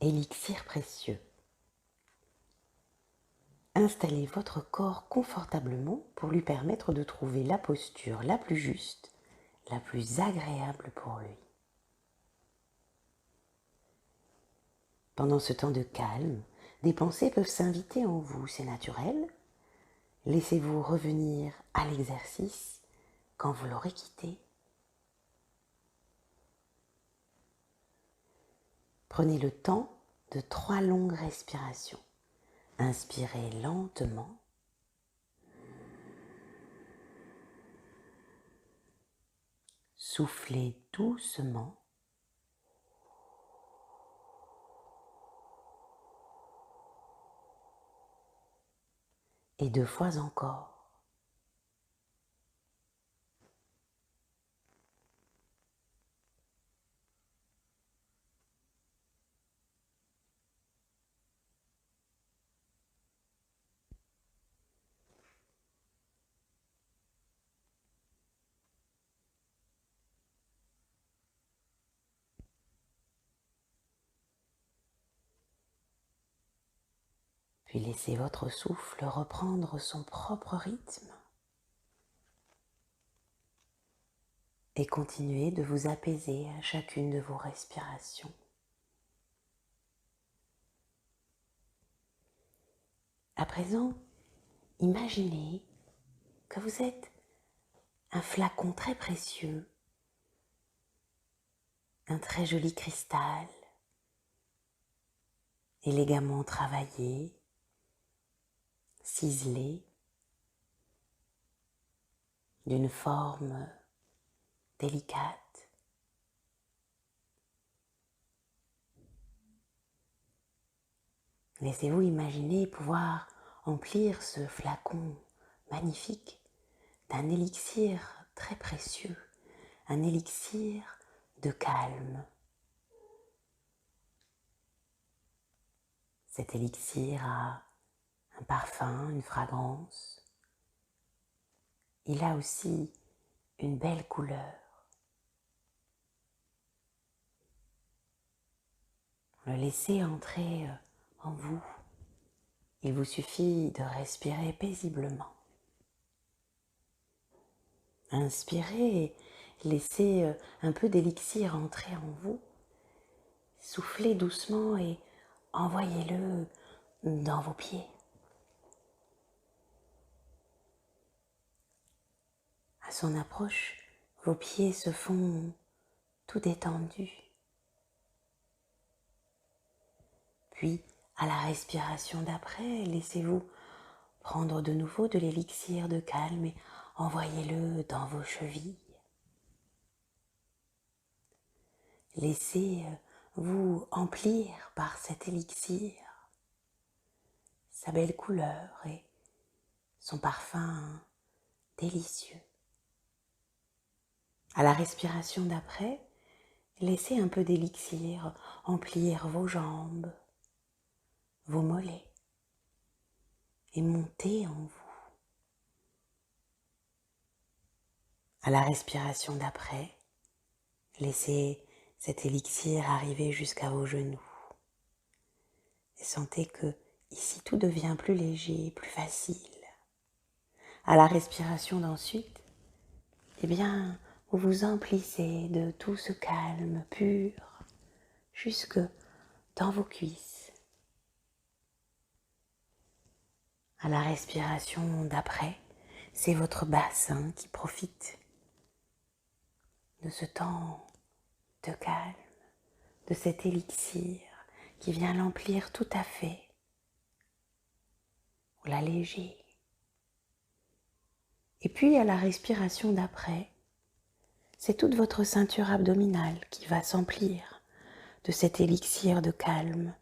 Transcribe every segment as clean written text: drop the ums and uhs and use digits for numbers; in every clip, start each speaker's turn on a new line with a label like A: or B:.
A: élixir précieux. Installez votre corps confortablement pour lui permettre de trouver la posture la plus juste, la plus agréable pour lui. Pendant ce temps de calme, des pensées peuvent s'inviter en vous, c'est naturel. Laissez-vous revenir à l'exercice quand vous l'aurez quitté. Prenez le temps de 3 longues respirations. Inspirez lentement. Soufflez doucement. Et 2 fois encore. Puis laissez votre souffle reprendre son propre rythme. Et continuez de vous apaiser à chacune de vos respirations. À présent, imaginez que vous êtes un flacon très précieux, un très joli cristal, élégamment travaillé, ciselé, d'une forme délicate. Laissez-vous imaginer pouvoir emplir ce flacon magnifique d'un élixir très précieux, un élixir de calme. Cet élixir a un parfum, une fragrance. Il a aussi une belle couleur. Le laissez entrer en vous. Il vous suffit de respirer paisiblement. Inspirez et laissez un peu d'élixir entrer en vous. Soufflez doucement et envoyez-le dans vos pieds. À son approche, vos pieds se font tout détendus. Puis, à la respiration d'après, laissez-vous prendre de nouveau de l'élixir de calme et envoyez-le dans vos chevilles. Laissez-vous emplir par cet élixir, sa belle couleur et son parfum délicieux. À la respiration d'après, laissez un peu d'élixir emplir vos jambes, vos mollets et monter en vous. À la respiration d'après, laissez cet élixir arriver jusqu'à vos genoux. Et sentez que ici tout devient plus léger, plus facile. À la respiration d'ensuite, vous vous emplissez de tout ce calme pur jusque dans vos cuisses. À la respiration d'après, c'est votre bassin qui profite de ce temps de calme, de cet élixir qui vient l'emplir tout à fait, ou l'alléger. Et puis à la respiration d'après, c'est toute votre ceinture abdominale qui va s'emplir de cet élixir de calme,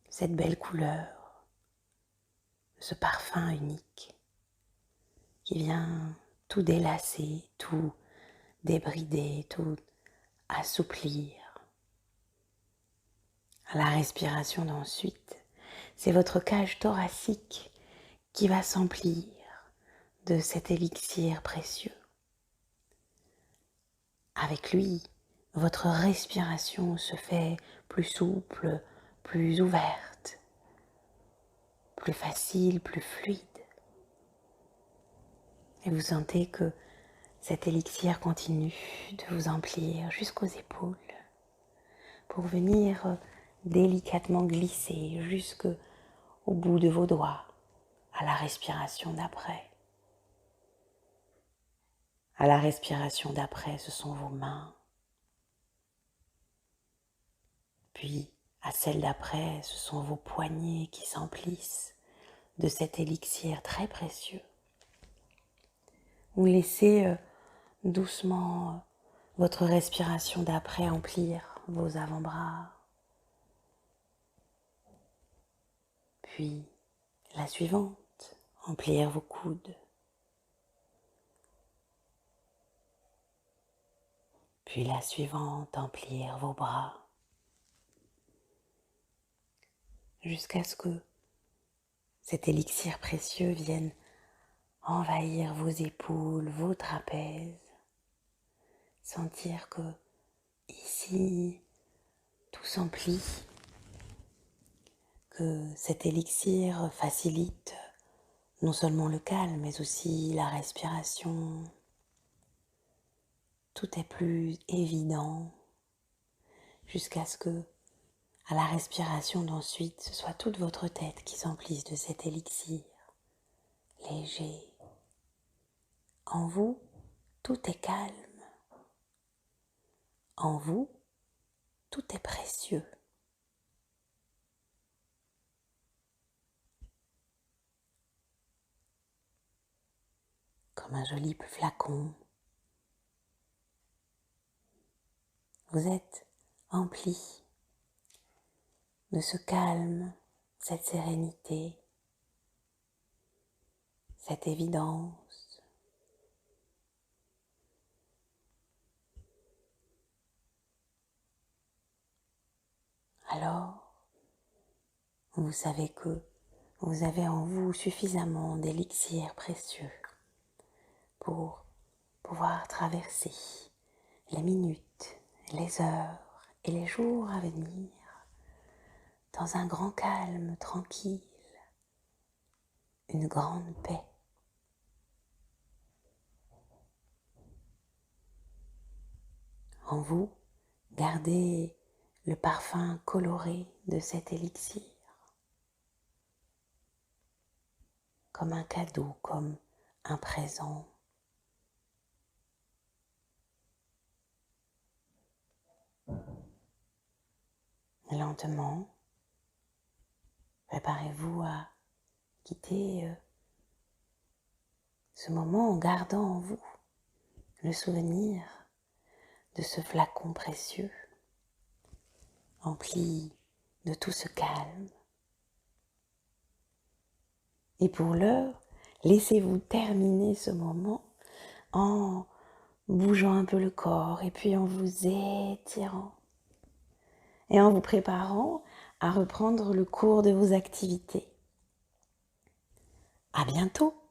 A: cette belle couleur, ce parfum unique qui vient tout délasser, tout débrider, tout assouplir. À la respiration d'ensuite, c'est votre cage thoracique qui va s'emplir de cet élixir précieux. Avec lui, votre respiration se fait plus souple, plus ouverte, plus facile, plus fluide. Et vous sentez que cet élixir continue de vous emplir jusqu'aux épaules pour venir délicatement glisser jusqu'au bout de vos doigts à la respiration d'après. À la respiration d'après, ce sont vos mains. Puis, à celle d'après, ce sont vos poignets qui s'emplissent de cet élixir très précieux. Vous laissez doucement votre respiration d'après emplir vos avant-bras. Puis, la suivante, emplir vos coudes. Puis la suivante, emplir vos bras. Jusqu'à ce que cet élixir précieux vienne envahir vos épaules, vos trapèzes. Sentir que ici, tout s'emplit, que cet élixir facilite non seulement le calme, mais aussi la respiration. Tout est plus évident jusqu'à ce que, à la respiration d'ensuite, ce soit toute votre tête qui s'emplisse de cet élixir léger. En vous, tout est calme. En vous, tout est précieux. Comme un joli flacon. Vous êtes empli de ce calme, cette sérénité, cette évidence. Alors, vous savez que vous avez en vous suffisamment d'élixir précieux pour pouvoir traverser les minutes, les heures et les jours à venir dans un grand calme tranquille, une grande paix. En vous, gardez le parfum coloré de cet élixir, comme un cadeau, comme un présent. Lentement, préparez-vous à quitter ce moment en gardant en vous le souvenir de ce flacon précieux, empli de tout ce calme. Et pour l'heure, laissez-vous terminer ce moment en bougeant un peu le corps et puis en vous étirant et en vous préparant à reprendre le cours de vos activités. À bientôt!